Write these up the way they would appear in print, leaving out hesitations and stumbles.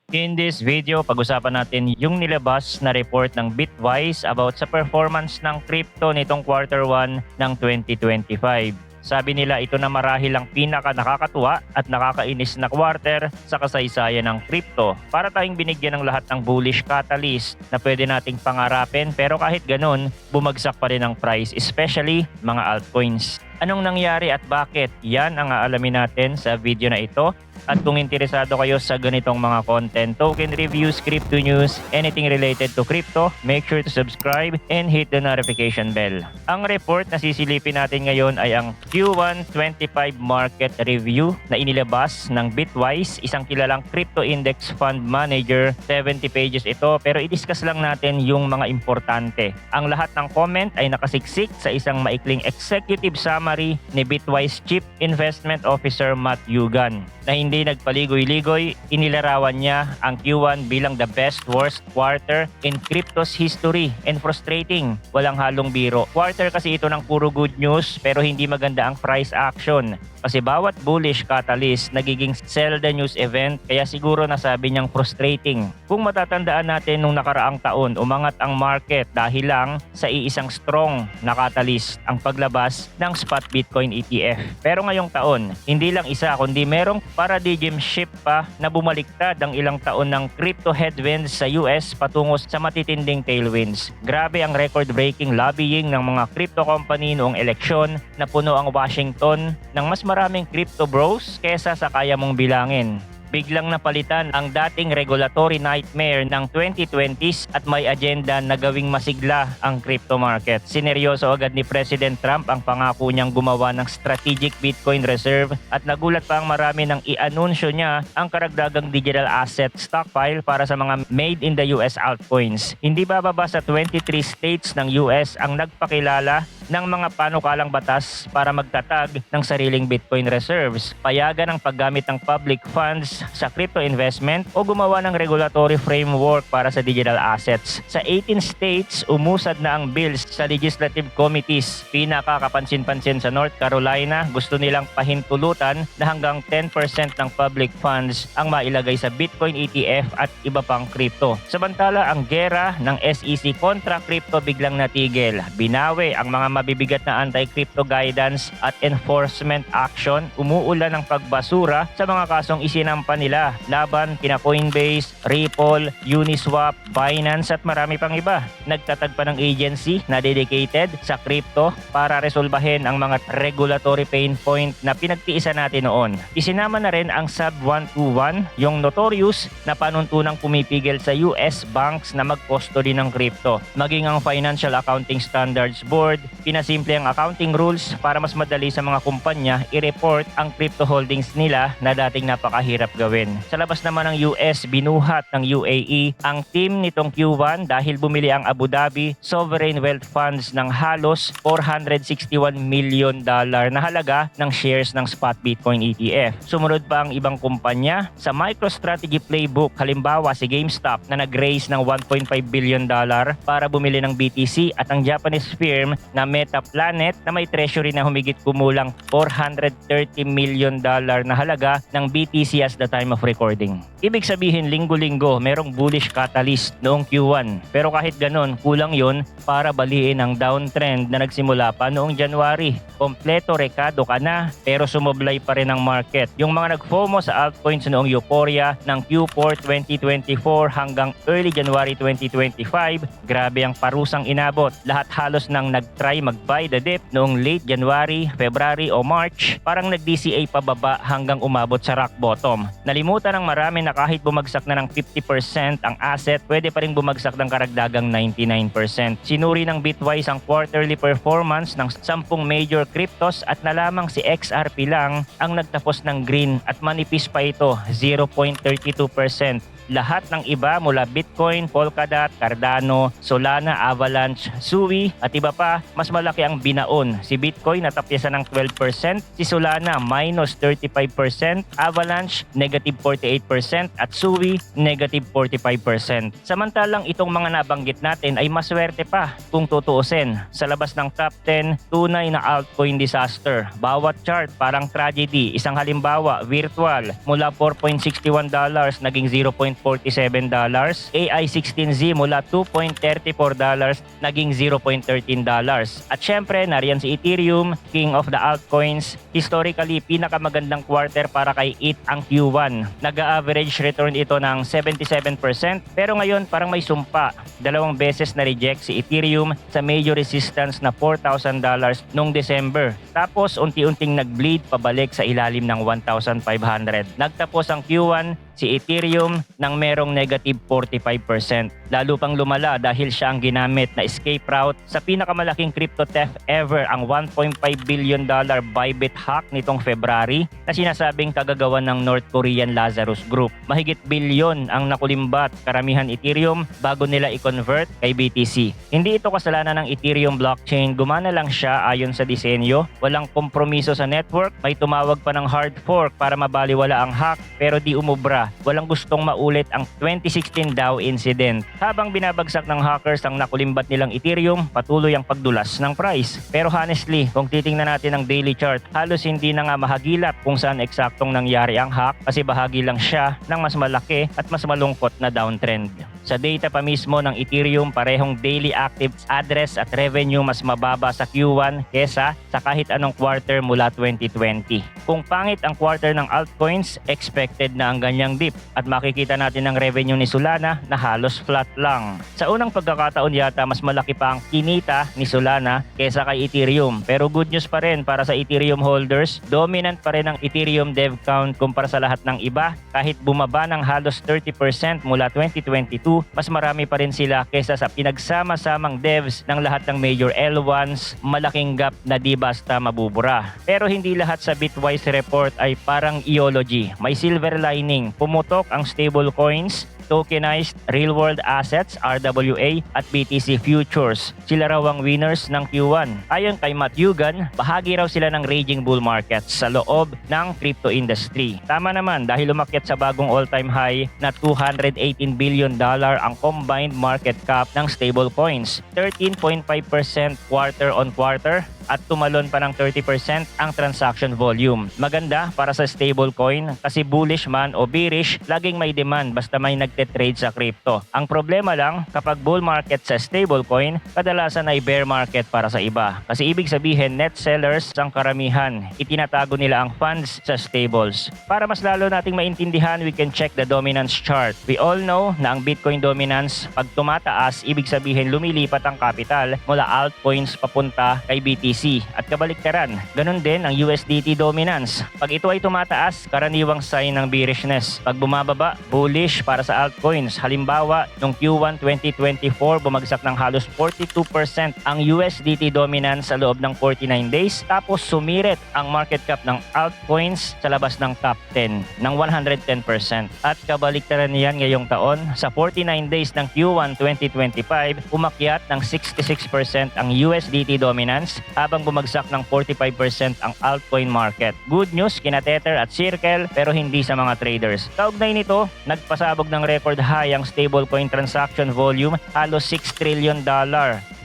In this video, pag-usapan natin yung nilabas na report ng Bitwise about sa performance ng crypto nitong quarter 1 ng 2025. Sabi nila ito na marahil ang pinaka nakakatuwa at nakakainis na quarter sa kasaysayan ng crypto. Para tayong binigyan ng lahat ng bullish catalyst na pwede nating pangarapin, pero kahit ganun, bumagsak pa rin ang price, especially mga altcoins. Anong nangyari at bakit? Yan ang aalamin natin sa video na ito. At kung interesado kayo sa ganitong mga content, token reviews, crypto news, anything related to crypto, make sure to subscribe and hit the notification bell. Ang report na sisilipin natin ngayon ay ang Q1 25 Market Review na inilabas ng Bitwise, isang kilalang crypto index fund manager. 70 pages ito, pero i-discuss lang natin yung mga importante. Ang lahat ng comment ay nakasiksik sa isang maikling executive summary ni Bitwise Chief Investment Officer Matt Yugan, na hindi nagpaligoy-ligoy. Inilarawan niya ang Q1 bilang the best worst quarter in crypto's history and frustrating. Walang halong biro. Quarter kasi ito ng puro good news pero hindi maganda ang price action. Kasi bawat bullish catalyst nagiging sell the news event, kaya siguro nasabi niyang frustrating. Kung matatandaan natin nung nakaraang taon, umangat ang market dahil lang sa iisang strong na catalyst, ang paglabas ng spot Bitcoin ETF. Pero ngayong taon, hindi lang isa kundi merong paradigm shift pa na bumaliktad ang ilang taon ng crypto headwinds sa US patungo sa matitinding tailwinds. Grabe ang record-breaking lobbying ng mga crypto company noong eleksyon na puno ang Washington ng mas maraming crypto bros kesa sa kaya mong bilangin. Biglang napalitan ang dating regulatory nightmare ng 2020s at may agenda na gawing masigla ang crypto market. Sineryoso agad ni President Trump ang pangako niyang gumawa ng strategic Bitcoin reserve at nagulat pa ang marami nang i-anunsyo niya ang karagdagang digital asset stockpile para sa mga made in the US altcoins. Hindi bababa sa 23 states ng US ang nagpakilala ng mga panukalang batas para magtatag ng sariling Bitcoin reserves, payagan ang paggamit ng public funds sa crypto investment o gumawa ng regulatory framework para sa digital assets. Sa 18 states, umusad na ang bills sa legislative committees. Pinakakapansin-pansin sa North Carolina, gusto nilang pahintulutan na hanggang 10% ng public funds ang mailagay sa Bitcoin ETF at iba pang crypto. Samantala, ang gera ng SEC kontra crypto biglang natigil. Binawi ang mga mabibigat na anti-crypto guidance at enforcement action. Umuulan ng pagbasura sa mga kasong isinampa nila laban kina Coinbase, Ripple, Uniswap, Binance at marami pang iba. Nagtatag pa ng agency na dedicated sa crypto para resolbahin ang mga regulatory pain point na pinagtiisan natin noon. Isinama na rin ang Sub 121, yung notorious na panuntunang pumipigil sa US banks na mag-custody ng crypto. Maging ang Financial Accounting Standards Board, pinasimple ang accounting rules para mas madali sa mga kumpanya i-report ang crypto holdings nila na dating napakahirap gawin. Sa labas naman ng US, binuhat ng UAE ang team nitong Q1 dahil bumili ang Abu Dhabi Sovereign Wealth Funds ng halos $461 million na halaga ng shares ng spot Bitcoin ETF. Sumunod pa ang ibang kumpanya sa MicroStrategy playbook, halimbawa si GameStop na nag-raise ng $1.5 billion para bumili ng BTC at ang Japanese firm na Meta Planet na may treasury na humigit kumulang $430 million na halaga ng BTC as the time of recording. Ibig sabihin, linggo-linggo merong bullish catalyst noong Q1. Pero kahit ganon, kulang yon para baliin ang downtrend na nagsimula pa noong January. Kompleto rekado ka na pero sumoblay pa rin ang market. Yung mga nag-FOMO sa altcoins noong euphoria ng Q4 2024 hanggang early January 2025, grabe ang parusang inabot. Lahat halos nang nag-try mag-buy the dip noong late January, February o March, parang nag-DCA pababa hanggang umabot sa rock bottom. Nalimutan ng marami na kahit bumagsak na ng 50% ang asset, pwede pa rin bumagsak ng karagdagang 99%. Sinuri ng Bitwise ang quarterly performance ng 10 major cryptos at nalamang si XRP lang ang nagtapos ng green at manipis pa ito, 0.32%. Lahat ng iba mula Bitcoin, Polkadot, Cardano, Solana, Avalanche, Sui at iba pa, mas malaki ang binaon. Si Bitcoin natapyasan ng 12%, si Solana minus 35%, Avalanche negative 48% at Sui negative 45%. Samantalang itong mga nabanggit natin ay maswerte pa kung tutuusin. Sa labas ng top 10, tunay na altcoin disaster. Bawat chart parang tragedy. Isang halimbawa, virtual mula $4.61 naging 0.5 $0.47, AI16Z mula $2.34 naging $0.13. At syempre, nariyan si Ethereum, king of the altcoins. Historically, pinakamagandang quarter para kay ETH ang Q1. Nag-average return ito ng 77%, pero ngayon parang may sumpa. 2 beses na reject si Ethereum sa major resistance na $4,000 noong December. Tapos unti-unting nag-bleed pabalik sa ilalim ng 1,500. Nagtapos ang Q1 si Ethereum nang merong negative 45%. Lalo pang lumala dahil siya ang ginamit na escape route sa pinakamalaking crypto theft ever, ang $1.5 billion Bybit hack nitong February na sinasabing kagagawan ng North Korean Lazarus Group. Mahigit bilyon ang nakulimbat, karamihan Ethereum, bago nila i-convert kay BTC. Hindi ito kasalanan ng Ethereum blockchain, gumana lang siya ayon sa disenyo, walang kompromiso sa network, may tumawag pa ng hard fork para mabaliwala ang hack pero di umubra. Walang gustong maulit ang 2016 DAO incident. Habang binabagsak ng hackers ang nakulimbat nilang Ethereum, patuloy ang pagdulas ng price. Pero honestly, kung titingnan natin ang daily chart, halos hindi na nga mahagilap kung saan eksaktong nangyari ang hack kasi bahagi lang siya ng mas malaki at mas malungkot na downtrend. Sa data pa mismo ng Ethereum, parehong daily active address at revenue mas mababa sa Q1 kesa sa kahit anong quarter mula 2020. Kung pangit ang quarter ng altcoins, expected na ang ganyang dip at makikita natin ang revenue ni Solana na halos flat lang. Sa unang pagkakataon yata mas malaki pa ang kinita ni Solana kesa kay Ethereum. Pero good news pa rin para sa Ethereum holders, dominant pa rin ang Ethereum dev count kumpara sa lahat ng iba. Kahit bumaba ng halos 30% mula 2022, mas marami pa rin sila kesa sa pinagsama-samang devs ng lahat ng major L1s. Malaking gap na di basta mabubura. Pero hindi lahat sa Bitwise report ay parang ideology. May silver lining. Pumutok ang stablecoins, tokenized real-world assets, RWA, at BTC futures. Sila raw ang winners ng Q1. Ayon kay Matt Yugan, bahagi raw sila ng raging bull market sa loob ng crypto industry. Tama naman dahil umakyat sa bagong all-time high na $218 billion ang combined market cap ng stablecoins. 13.5% quarter on quarter at tumalon pa ng 30% ang transaction volume. Maganda para sa stablecoin kasi bullish man o bearish, laging may demand basta may nagte-trade sa crypto. Ang problema lang, kapag bull market sa stablecoin, kadalasan ay bear market para sa iba. Kasi ibig sabihin, net sellers ang karamihan. Itinatago nila ang funds sa stables. Para mas lalo nating maintindihan, we can check the dominance chart. We all know na ang Bitcoin dominance, pag tumataas, ibig sabihin lumilipat ang capital mula altcoins papunta kay BTC. At kabaliktaran, ganun din ang USDT dominance. Pag ito ay tumataas, karaniwang sign ng bearishness. Pag bumababa, bullish para sa altcoins. Halimbawa, noong Q1 2024, bumagsak ng halos 42% ang USDT dominance sa loob ng 49 days. Tapos sumirit ang market cap ng altcoins sa labas ng top 10 ng 110%. At kabaliktaran niyan ngayong taon, sa 49 days ng Q1 2025, umakyat ng 66% ang USDT dominance habang bumagsak ng 45% ang altcoin market. Good news kina Tether at Circle pero hindi sa mga traders. Kaugnay nito, nagpasabog ng record high ang stablecoin transaction volume, halos $6 trillion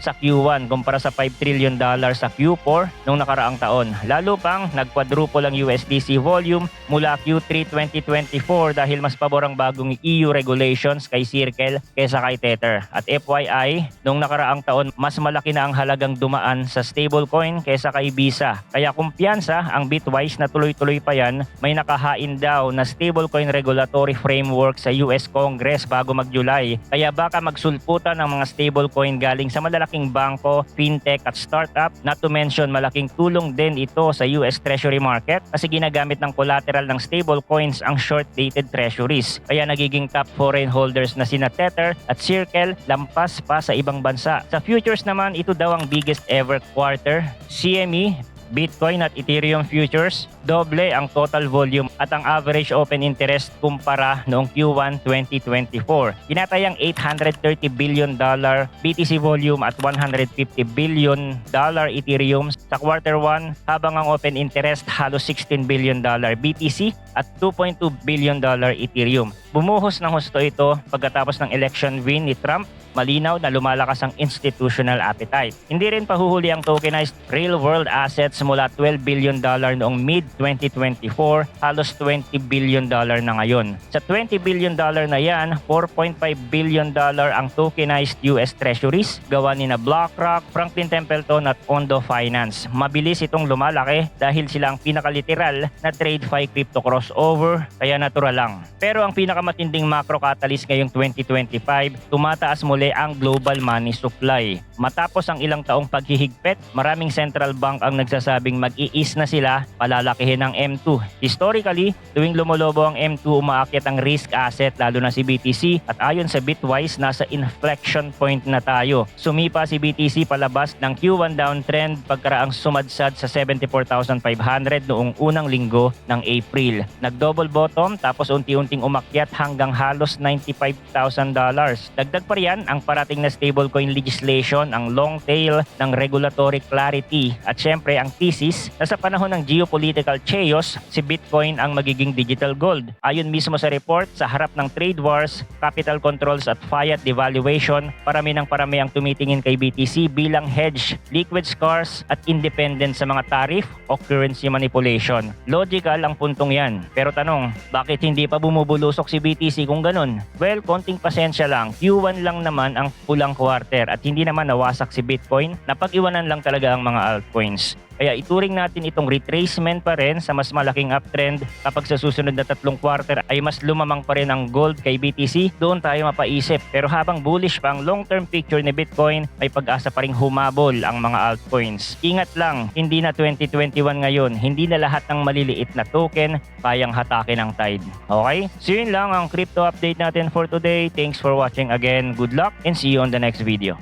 sa Q1 kumpara sa $5 trillion sa Q4 noong nakaraang taon. Lalo pang nag-quadruple ang USDC volume mula Q3 2024 dahil mas pabor ang bagong EU regulations kay Circle kaysa kay Tether. At FYI, noong nakaraang taon mas malaki na ang halagang dumaan sa stablecoin kaysa kay Visa. Kaya kumpiyansa ang Bitwise na tuloy-tuloy pa yan, may nakahain daw na stablecoin regulatory framework sa US Congress bago mag-July. Kaya baka magsulputan ng mga stablecoin galing sa malalaking bangko, fintech at startup, not to mention malaking tulong din ito sa US Treasury market kasi ginagamit ng collateral ng stablecoins ang short-dated treasuries. Kaya nagiging top foreign holders na sina Tether at Circle, lampas pa sa ibang bansa. Sa futures naman, ito daw ang biggest ever quarter. CME, Bitcoin at Ethereum futures, doble ang total volume at ang average open interest kumpara noong Q1 2024. Tinatayang $830 billion BTC volume at $150 billion Ethereum sa quarter 1 habang ang open interest halos $16 billion BTC at $2.2 billion Ethereum. Bumuhos ng husto ito pagkatapos ng election win ni Trump. Malinaw na lumalakas ang institutional appetite. Hindi rin pahuhuli ang tokenized real-world assets mula $12 billion noong mid-2024, halos $20 billion na ngayon. Sa $20 billion na yan, $4.5 billion ang tokenized US Treasuries, gawa ni na BlackRock, Franklin Templeton at Ondo Finance. Mabilis itong lumalaki dahil sila ang pinakaliteral na TradeFi crypto crossover, kaya natural lang. Pero ang pinakamatinding macro catalyst ngayong 2025, tumataas muli ang global money supply. Matapos ang ilang taong paghihigpit, maraming central bank ang nagsasabing mag-i-ease na sila, palalakihin ang M2. Historically, tuwing lumolobo ang M2, umaakyat ang risk asset lalo na si BTC at ayon sa Bitwise, nasa inflection point na tayo. Sumipa si BTC palabas ng Q1 downtrend pagkaraang sumadsad sa 74,500 noong unang linggo ng April. Nag-double bottom tapos unti-unting umakyat hanggang halos $95,000. Dagdag pa riyan ang parating na stablecoin legislation, ang long tail ng regulatory clarity at syempre ang thesis na sa panahon ng geopolitical chaos, si Bitcoin ang magiging digital gold. Ayon mismo sa report, sa harap ng trade wars, capital controls at fiat devaluation, parami ang tumitingin kay BTC bilang hedge, liquid scars at independent sa mga tariff o currency manipulation. Logical ang puntong yan. Pero tanong, bakit hindi pa bumubulusok si BTC kung ganun? Well, konting pasensya lang. Q1 lang naman ang pulang quarter at hindi naman nawasak si Bitcoin, napag-iwanan lang talaga ang mga altcoins. Kaya ituring natin itong retracement pa rin sa mas malaking uptrend. Kapag sa susunod na 3 quarter ay mas lumamang pa rin ang gold kay BTC, doon tayo mapaisip. Pero habang bullish pa ang long-term picture ni Bitcoin, may pag-asa pa rin humabol ang mga altcoins. Ingat lang, hindi na 2021 ngayon, hindi na lahat ng maliliit na token kayang hatakin ang tide. Okay? So yun lang ang crypto update natin for today. Thanks for watching again. Good luck and see you on the next video.